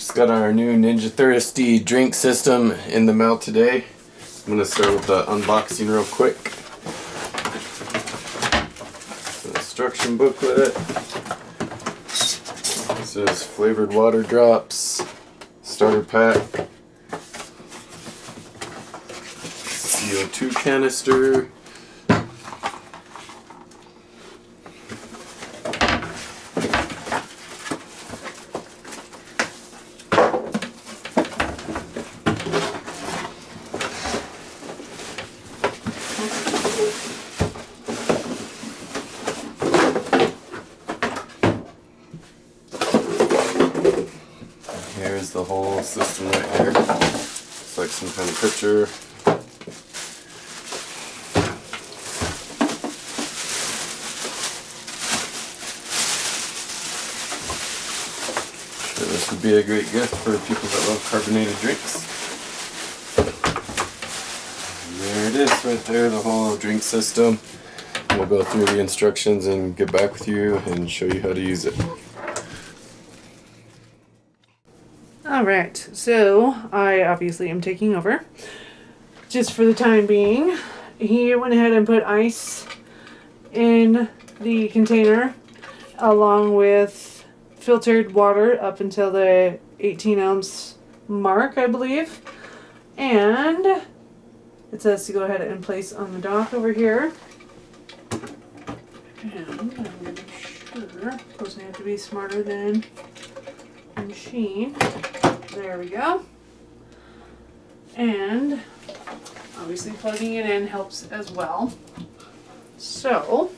Just got our new Ninja Thirsti drink system in the mail today. I'm going to start with the unboxing real quick. The instruction booklet. This is flavored water drops, starter pack, CO2 canister, here's the whole system right here. Looks like some kind of picture. Sure, this would be a great gift for people that love carbonated drinks. And there it is right there, the whole drink system. We'll go through the instructions and get back with you and show you how to use it. Alright, so I obviously am taking over. Just for the time being, he went ahead and put ice in the container along with filtered water up until the 18-ounce mark, I believe. And it says to go ahead and place on the dock over here. And I'm sure, of course I have to be smarter than the machine. There we go. And obviously plugging it in helps as well. So,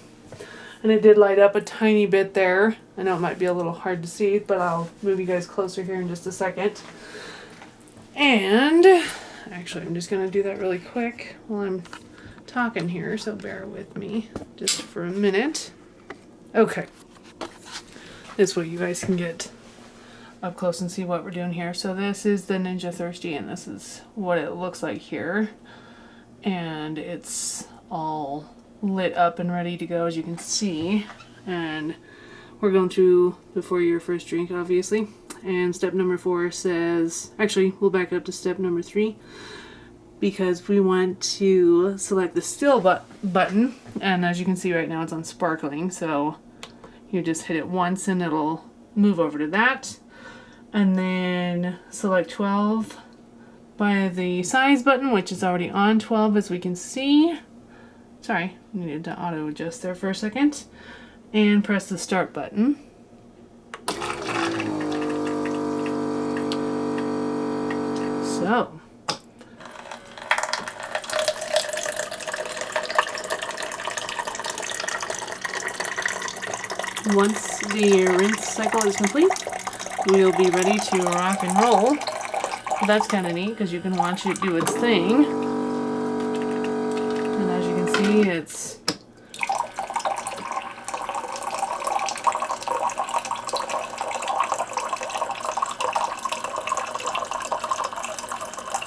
and it did light up a tiny bit there. I know it might be a little hard to see, but I'll move you guys closer here in just a second. And actually I'm just going to do that really quick while I'm talking here, so bear with me just for a minute. Okay. This way you guys can get up close and see what we're doing here. So this is the Ninja Thirsti, and this is what it looks like here. And it's all lit up and ready to go, as you can see. And we're going through before your first drink, obviously. And step number 4 says, actually, we'll back up to step number 3 because we want to select the still button. And as you can see right now, it's on sparkling. So you just hit it once and it'll move over to that. And then select 12 by the size button, which is already on 12 as we can see. Sorry, I needed to auto adjust there for a second. And press the start button. So. Once the rinse cycle is complete, we'll be ready to rock and roll. That's kind of neat because you can watch it do its thing. And as you can see, it's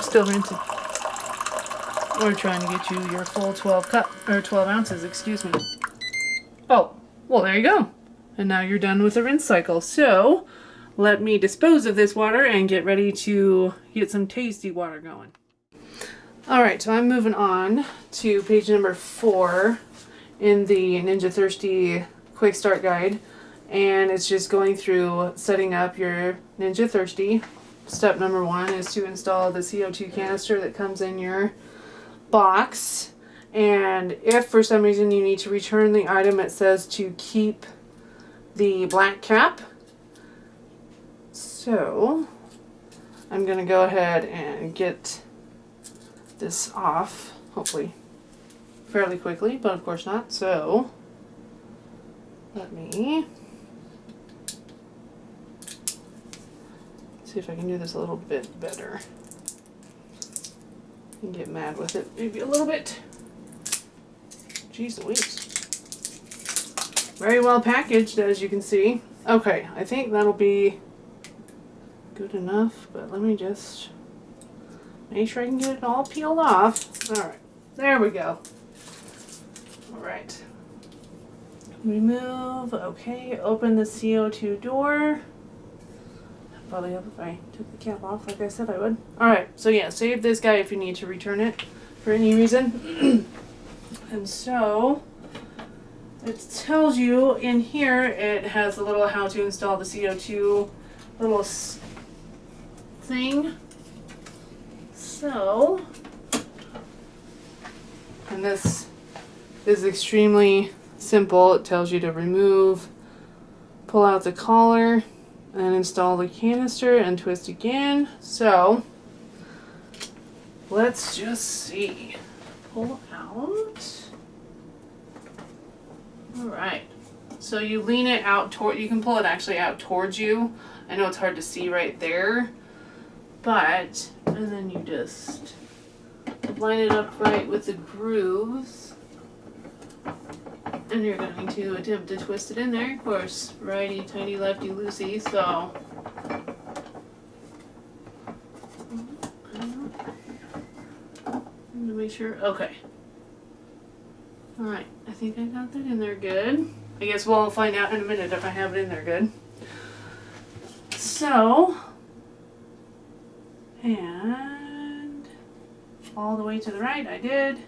still rinsing. We're trying to get you your full 12 ounces, excuse me. Oh, well there you go. And now you're done with the rinse cycle. So let me dispose of this water and get ready to get some tasty water going. Alright, so I'm moving on to page number 4 in the Ninja Thirsti Quick Start Guide. And it's just going through setting up your Ninja Thirsti. Step number 1 is to install the CO2 canister that comes in your box. And if for some reason you need to return the item, it says to keep the black cap. So I'm going to go ahead and get this off, hopefully fairly quickly, but of course not. So let me see if I can do this a little bit better and get mad with it maybe a little bit. Jeez Louise. Very well packaged, as you can see. Okay, I think that'll be good enough, but let me just make sure I can get it all peeled off. Alright, there we go. Alright. Remove, okay, open the CO2 door. probably help if I took the cap off like I said I would. Alright, so yeah, save this guy if you need to return it for any reason. And so, it tells you in here, it has a little how to install the CO2 little thing. So, and this is extremely simple. It tells you to remove, pull out the collar, and install the canister and twist again. So, let's just see. Pull out. Alright. So you lean it out toward, you can pull it actually out towards you. I know it's hard to see right there. But, and then you just line it up right with the grooves. And you're going to attempt to twist it in there. Of course, righty, tighty, lefty, loosey, so. To make sure, okay. Alright, I think I got that in there good. I guess we'll find out in a minute if I have it in there good. So, and all the way to the right, I did.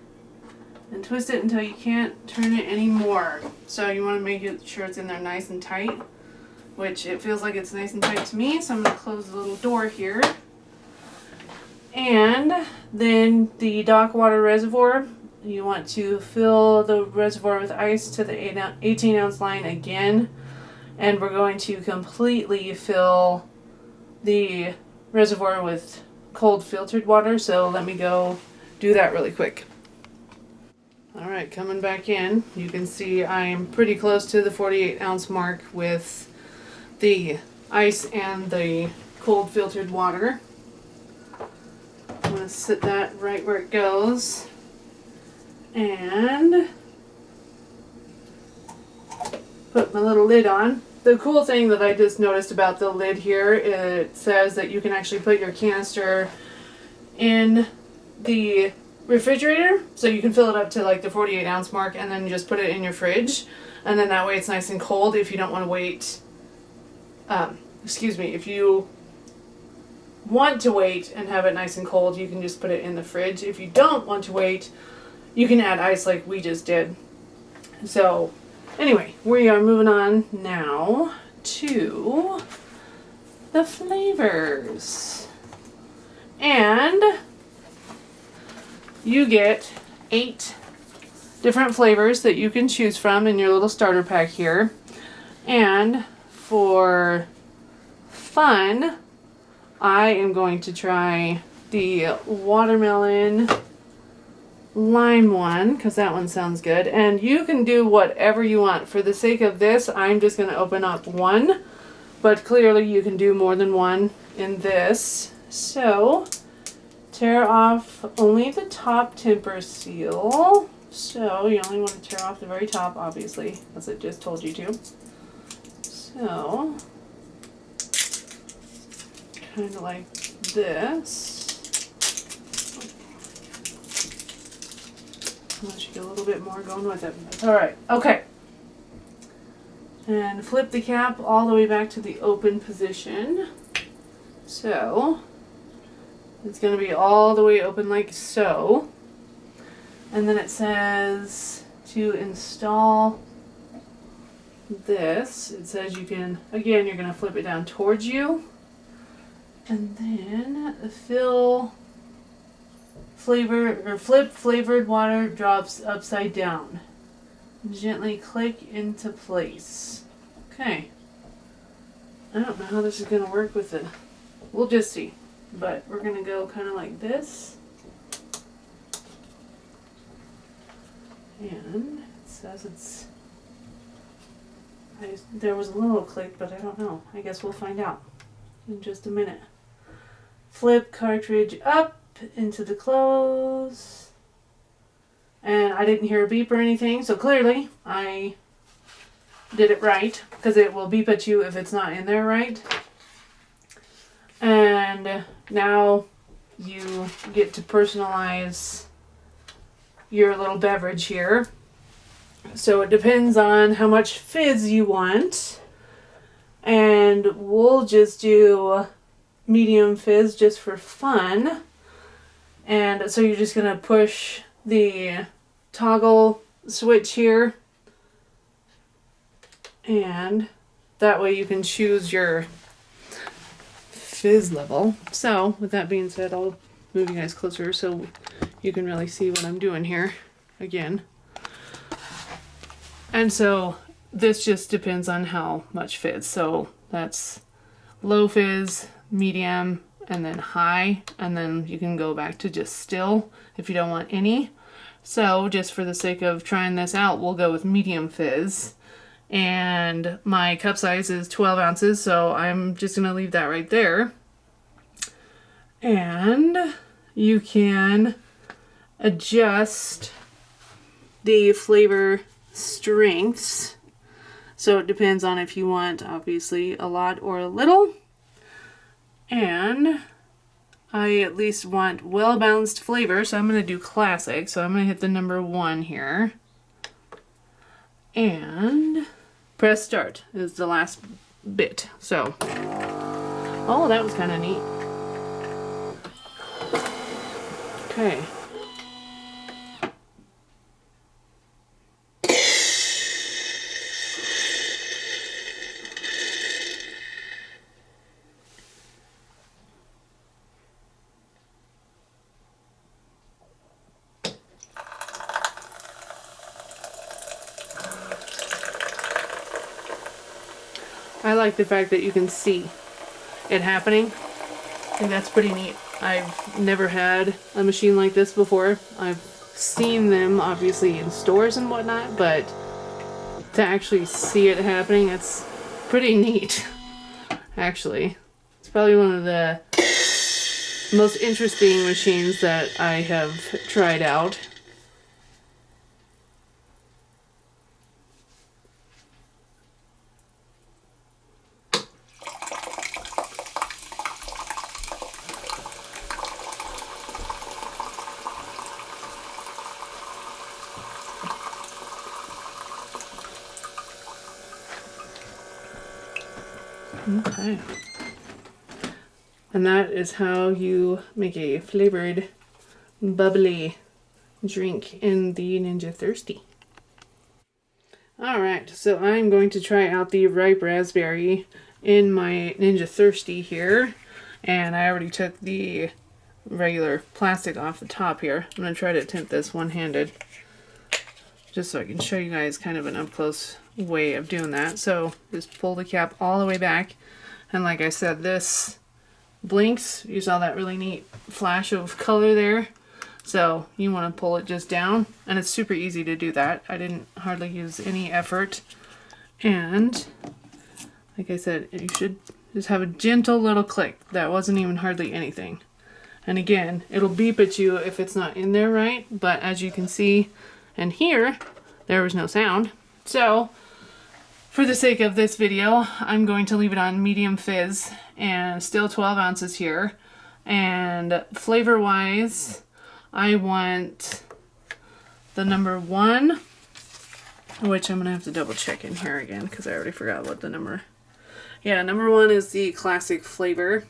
And twist it until you can't turn it anymore. So you want to make sure it's in there nice and tight, which it feels like it's nice and tight to me, so I'm going to close the little door here. And then the dock water reservoir, you want to fill the reservoir with ice to the 18-ounce line again. And we're going to completely fill the reservoir with cold filtered water, so let me go do that really quick. Alright, coming back in, you can see I'm pretty close to the 48-ounce mark with the ice and the cold filtered water. I'm going to sit that right where it goes. And put my little lid on. The cool thing that I just noticed about the lid here, it says that you can actually put your canister in the refrigerator, so you can fill it up to like the 48-ounce mark and then just put it in your fridge, and then that way it's nice and cold if you don't want to wait. If you want to wait and have it nice and cold, you can just put it in the fridge. If you don't want to wait, you can add ice like we just did. So anyway, we are moving on now to the flavors. And you get 8 different flavors that you can choose from in your little starter pack here. And for fun, I am going to try the watermelon lime one, because that one sounds good. And you can do whatever you want. For the sake of this, I'm just going to open up one, but clearly you can do more than one in this. So, tear off only the top temper seal. So, you only want to tear off the very top, obviously, as it just told you to. So, kind of like this. Unless you get a little bit more going with it. Alright, okay. And flip the cap all the way back to the open position. So, it's going to be all the way open like so. And then it says to install this. It says you can, again, you're going to flip it down towards you. And then fill flip flavored water drops upside down. Gently click into place. Okay. I don't know how this is going to work with it. We'll just see. But we're going to go kind of like this. And it says it's... there was a little click, but I don't know. I guess we'll find out in just a minute. Flip cartridge up into the close. And I didn't hear a beep or anything, so clearly I did it right, because it will beep at you if it's not in there right. And now you get to personalize your little beverage here. So it depends on how much fizz you want. And we'll just do medium fizz just for fun. And so you're just gonna push the toggle switch here, and that way you can choose your fizz level. So with that being said, I'll move you guys closer so you can really see what I'm doing here again. And so this just depends on how much fizz. So that's low fizz, medium, and then high, and then you can go back to just still if you don't want any. So just for the sake of trying this out, we'll go with medium fizz. And my cup size is 12 ounces, so I'm just gonna leave that right there. And you can adjust the flavor strengths. So it depends on if you want, obviously, a lot or a little. And I at least want well-balanced flavor, so I'm going to do classic. So I'm going to hit the number 1 here. And press start is the last bit. So, oh, that was kind of neat. Okay. I like the fact that you can see it happening. I think that's pretty neat. I've never had a machine like this before. I've seen them obviously in stores and whatnot, but to actually see it happening, it's pretty neat, actually. It's probably one of the most interesting machines that I have tried out. Okay. And that is how you make a flavored, bubbly drink in the Ninja Thirsti. Alright, so I'm going to try out the ripe raspberry in my Ninja Thirsti here. And I already took the regular plastic off the top here. I'm going to try to attempt this one-handed, just so I can show you guys kind of an up-close way of doing that. So just pull the cap all the way back, and like I said, this blinks. You saw that really neat flash of color there, so you want to pull it just down, and it's super easy to do that. I didn't hardly use any effort, and like I said, you should just have a gentle little click. That wasn't even hardly anything. And again, it'll beep at you if it's not in there right, but as you can see and hear, there was no sound. So for the sake of this video, I'm going to leave it on medium fizz, and still 12 ounces here. And flavor wise, I want the number 1, which I'm gonna have to double check in here again because I already forgot what the number. Yeah, number 1 is the classic flavor,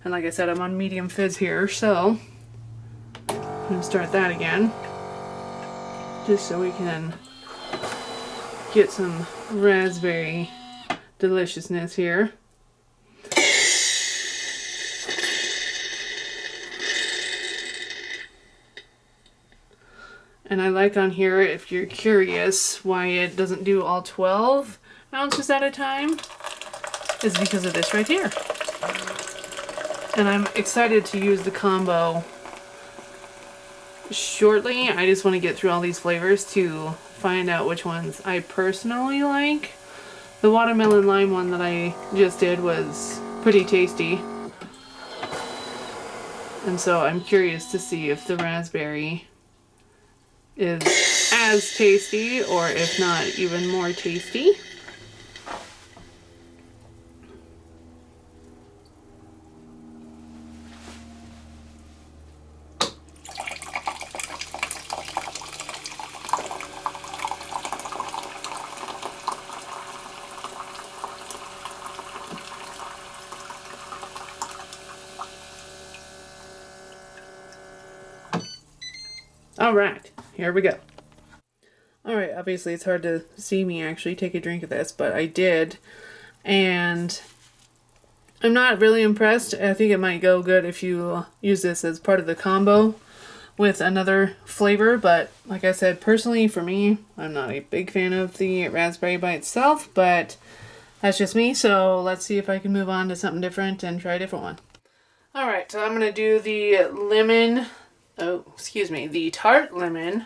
and like I said, I'm on medium fizz here, so I'm gonna start that again just so we can get some raspberry deliciousness here. And I like on here, if you're curious why it doesn't do all 12 ounces at a time, is because of this right here. And I'm excited to use the combo shortly. I just want to get through all these flavors to find out which ones I personally like. The watermelon lime one that I just did was pretty tasty, and so I'm curious to see if the raspberry is as tasty, or if not even more tasty. Alright, here we go. Alright, obviously it's hard to see me actually take a drink of this, but I did. And I'm not really impressed. I think it might go good if you use this as part of the combo with another flavor, but like I said, personally for me, I'm not a big fan of the raspberry by itself, but that's just me, so let's see if I can move on to something different and try a different one. Alright, so I'm going to do the the tart lemon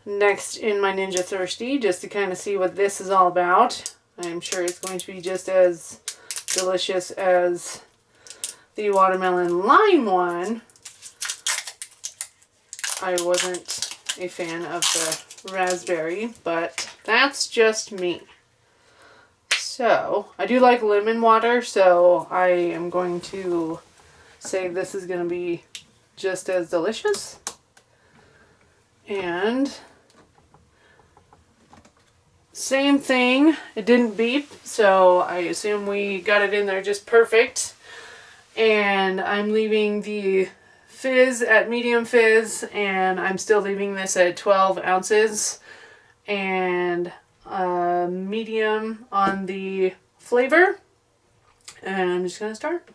next in my Ninja Thirsti, just to kind of see what this is all about. I'm sure it's going to be just as delicious as the watermelon lime one. I wasn't a fan of the raspberry, but that's just me. So, I do like lemon water, so I am going to say this is going to be just as delicious. And same thing, it didn't beep, so I assume we got it in there just perfect. And I'm leaving the fizz at medium fizz, and I'm still leaving this at 12 ounces and medium on the flavor. And I'm just gonna start.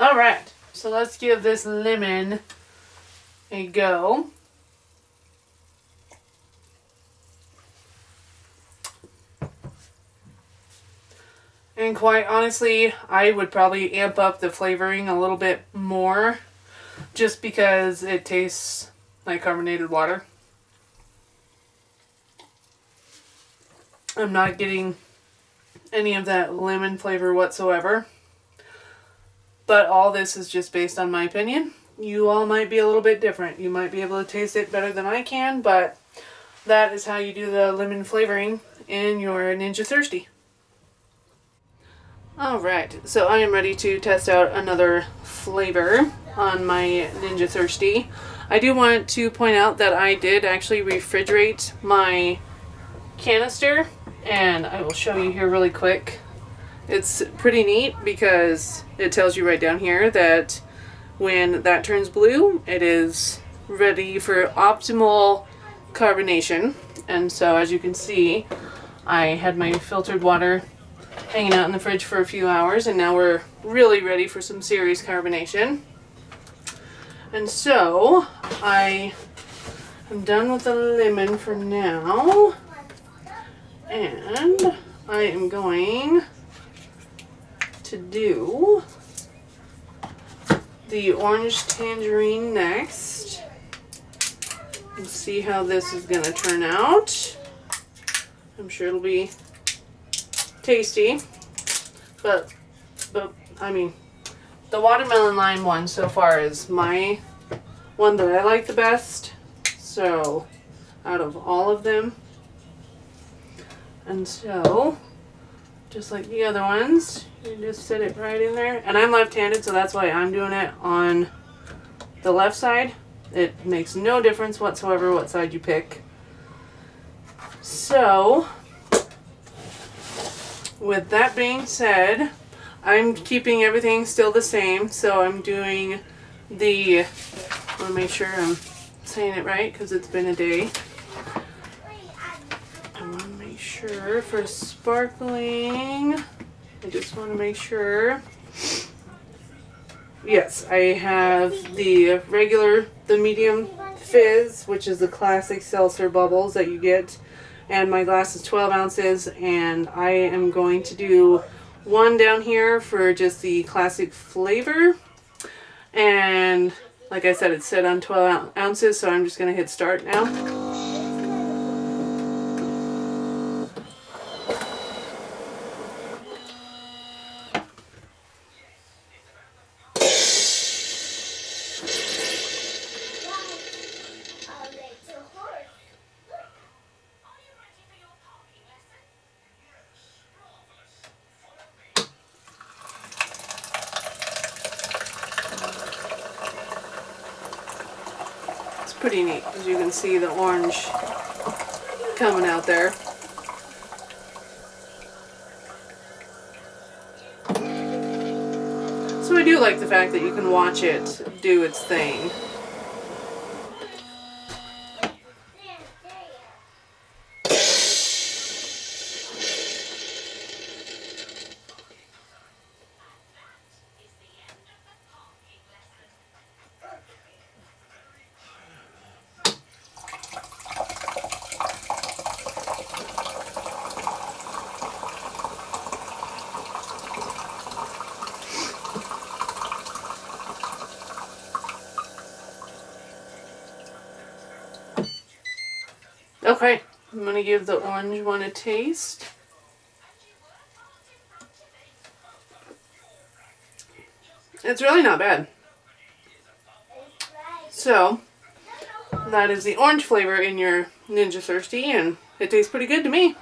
Alright, so let's give this lemon a go. And quite honestly, I would probably amp up the flavoring a little bit more just because it tastes like carbonated water. I'm not getting any of that lemon flavor whatsoever. But all this is just based on my opinion. You all might be a little bit different. You might be able to taste it better than I can, but that is how you do the lemon flavoring in your Ninja Thirsti. Alright, so I am ready to test out another flavor on my Ninja Thirsti. I do want to point out that I did actually refrigerate my canister, and I will show you here really quick. It's pretty neat because it tells you right down here that when that turns blue, it is ready for optimal carbonation. And so as you can see, I had my filtered water hanging out in the fridge for a few hours, and now we're really ready for some serious carbonation. And so I am done with the lemon for now, and I am going to do the orange tangerine next and see how this is going to turn out. I'm sure it'll be tasty, but I mean, the watermelon lime one so far is my one that I like the best, so out of all of them. And so just like the other ones, you just sit it right in there. And I'm left-handed, so that's why I'm doing it on the left side. It makes no difference whatsoever what side you pick. So, with that being said, I'm keeping everything still the same. So I'm doing I want to make sure I'm saying it right because it's been a day. I want to make sure for sparkling, I just want to make sure. Yes, I have the regular, the medium fizz, which is the classic seltzer bubbles that you get. And my glass is 12 ounces, and I am going to do one down here for just the classic flavor. And like I said, it's set on 12 ounces, so I'm just going to hit start now. Pretty neat, as you can see the orange coming out there. So I do like the fact that you can watch it do its thing. Okay, I'm going to give the orange one a taste. It's really not bad. So, that is the orange flavor in your Ninja Thirsti, and it tastes pretty good to me.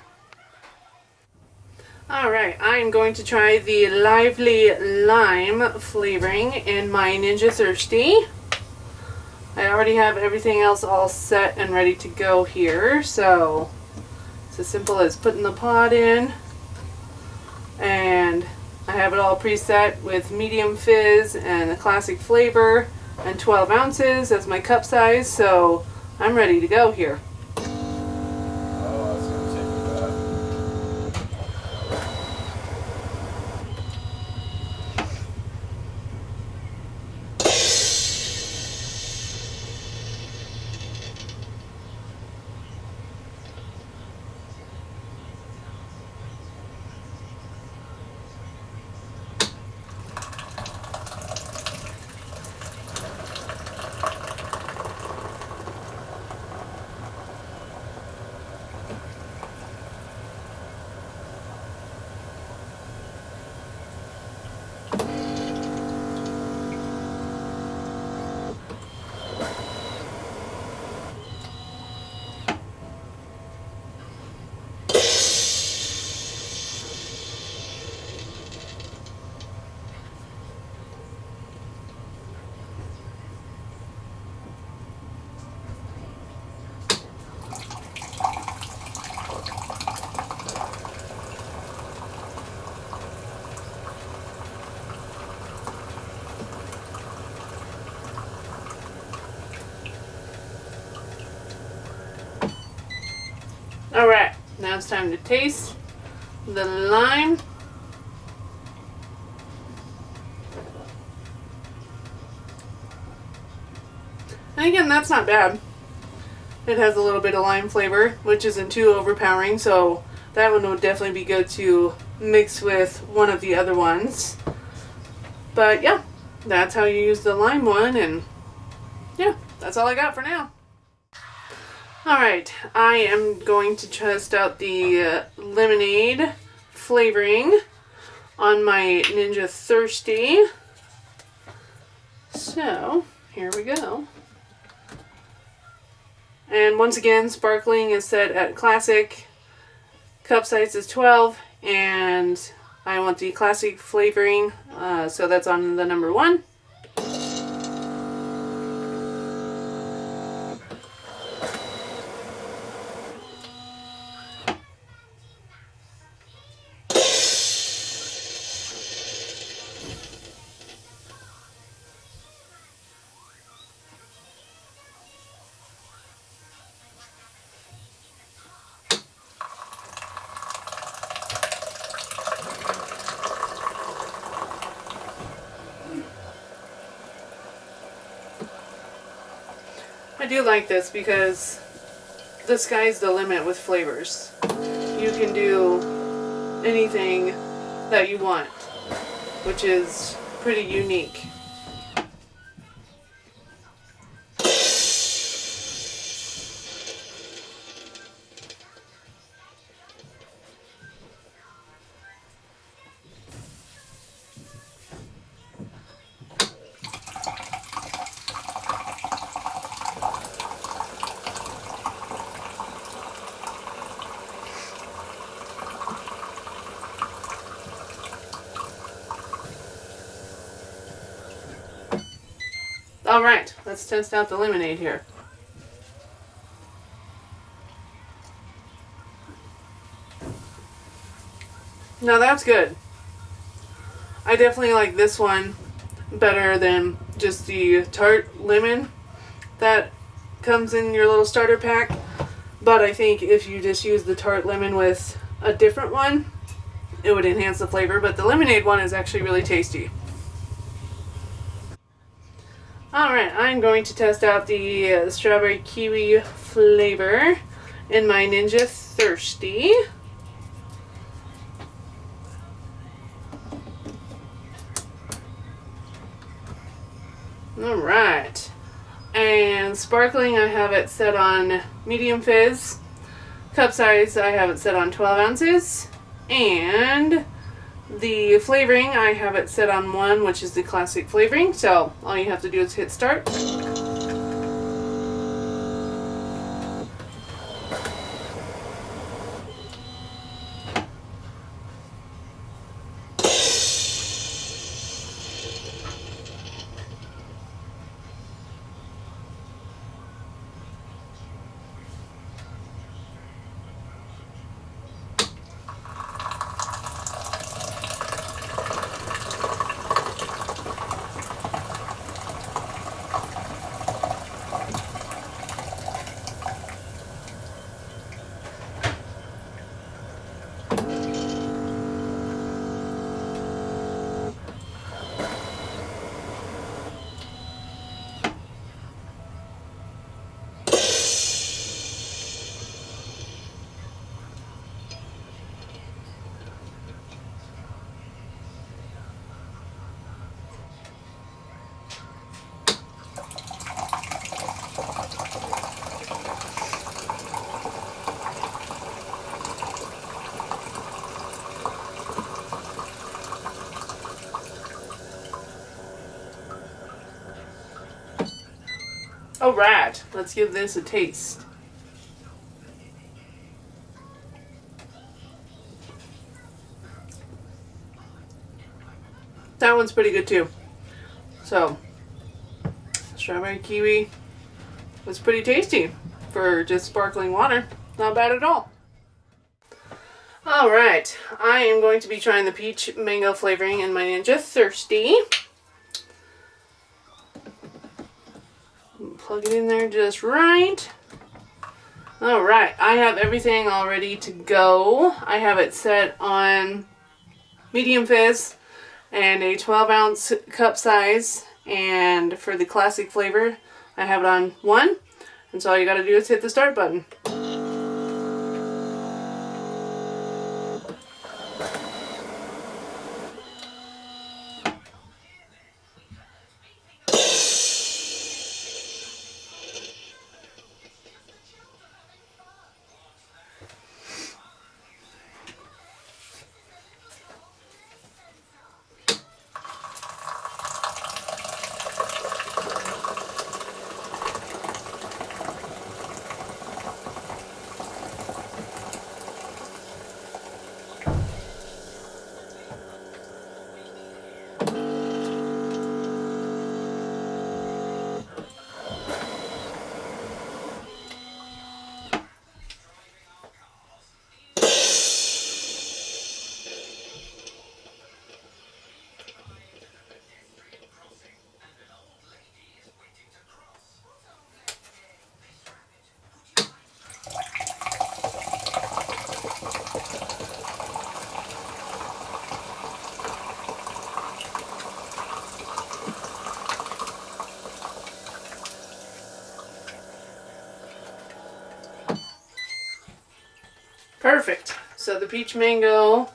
Alright, I am going to try the Lively Lime flavoring in my Ninja Thirsti. I already have everything else all set and ready to go here, so it's as simple as putting the pod in, and I have it all preset with medium fizz and the classic flavor and 12 ounces as my cup size, so I'm ready to go here. Alright, now it's time to taste the lime. And again, that's not bad. It has a little bit of lime flavor, which isn't too overpowering, so that one would definitely be good to mix with one of the other ones. But yeah, that's how you use the lime one, and yeah, that's all I got for now. Alright, I am going to test out the lemonade flavoring on my Ninja Thirsti. So, here we go. And once again, sparkling is set at classic. Cup size is 12, and I want the classic flavoring, so that's on the number 1. do like this because the sky's the limit with flavors. You can do anything that you want, which is pretty unique. Alright, let's test out the lemonade here. Now that's good. I definitely like this one better than just the tart lemon that comes in your little starter pack. But I think if you just use the tart lemon with a different one, it would enhance the flavor. But the lemonade one is actually really tasty. Alright, I'm going to test out the strawberry kiwi flavor in my Ninja Thirsti. Alright, and sparkling I have it set on medium fizz. Cup size I have it set on 12 ounces. And the flavoring I have it set on 1, which is the classic flavoring. So all you have to do is hit start. Alright, let's give this a taste. That one's pretty good too. So, strawberry kiwi was pretty tasty for just sparkling water. Not bad at all. Alright, I am going to be trying the peach mango flavoring in my Ninja Thirsti. Plug it in there just right. Alright, I have everything all ready to go. I have it set on medium fizz and a 12-ounce cup size. And for the classic flavor, I have it on 1. And so all you gotta do is hit the start button. Perfect. So the peach mango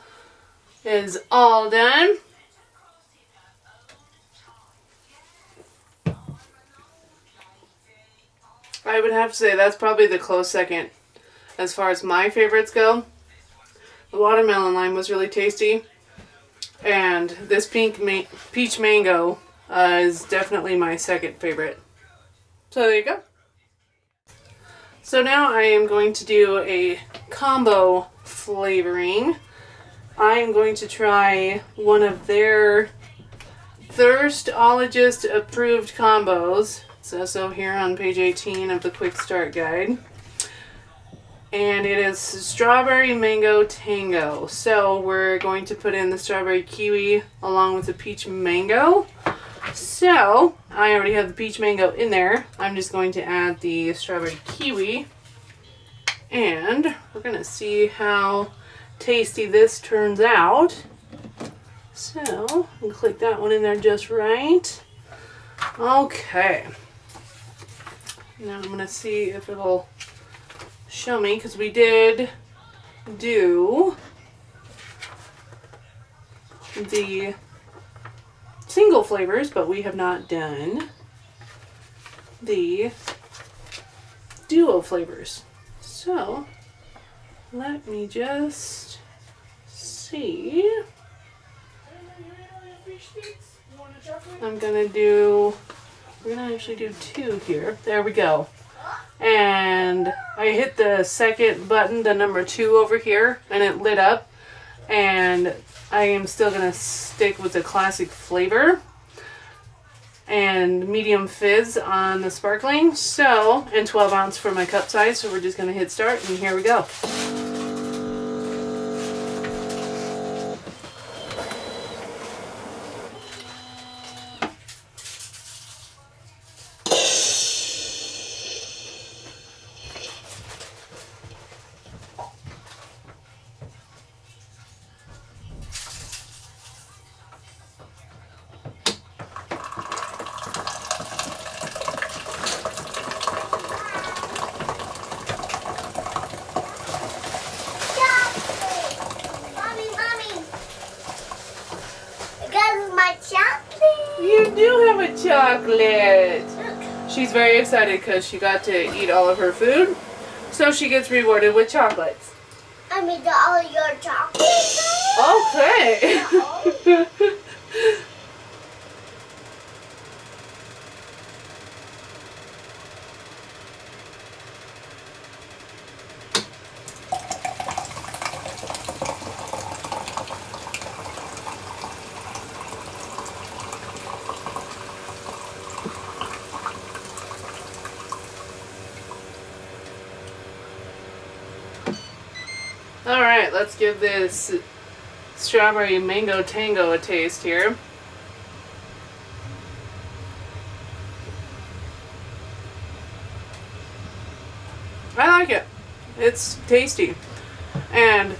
is all done. I would have to say that's probably the close second as far as my favorites go. The watermelon lime was really tasty, and this peach mango is definitely my second favorite. So there you go. So now I am going to do a combo flavoring. I am going to try one of their Thirstologist approved combos. It's also here on page 18 of the Quick Start Guide. And it is Strawberry Mango Tango. So we're going to put in the Strawberry Kiwi along with the Peach Mango. So I already have the Peach Mango in there. I'm just going to add the Strawberry Kiwi. And we're going to see how tasty this turns out. So I'll click that one in there just right. Okay. Now I'm going to see if it'll show me, because we did do the single flavors, but we have not done the duo flavors. So let me just see. We're gonna actually do 2 here. There we go. And I hit the second button, the number 2 over here, and it lit up. And I am still gonna stick with the classic flavor and medium fizz on the sparkling. So, and 12 ounce for my cup size. So we're just gonna hit start, and here we go. You do have a chocolate. She's very excited because she got to eat all of her food. So she gets rewarded with chocolates. I mean, all your chocolates. Okay. Alright, let's give this Strawberry Mango Tango a taste here. I like it. It's tasty. And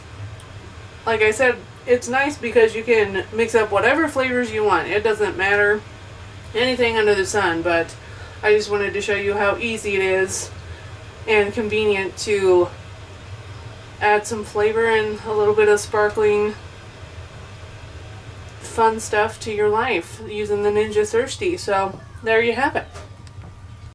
like I said, it's nice because you can mix up whatever flavors you want. It doesn't matter anything under the sun, but I just wanted to show you how easy it is and convenient to add some flavor and a little bit of sparkling fun stuff to your life using the Ninja Thirsti. So there you have it.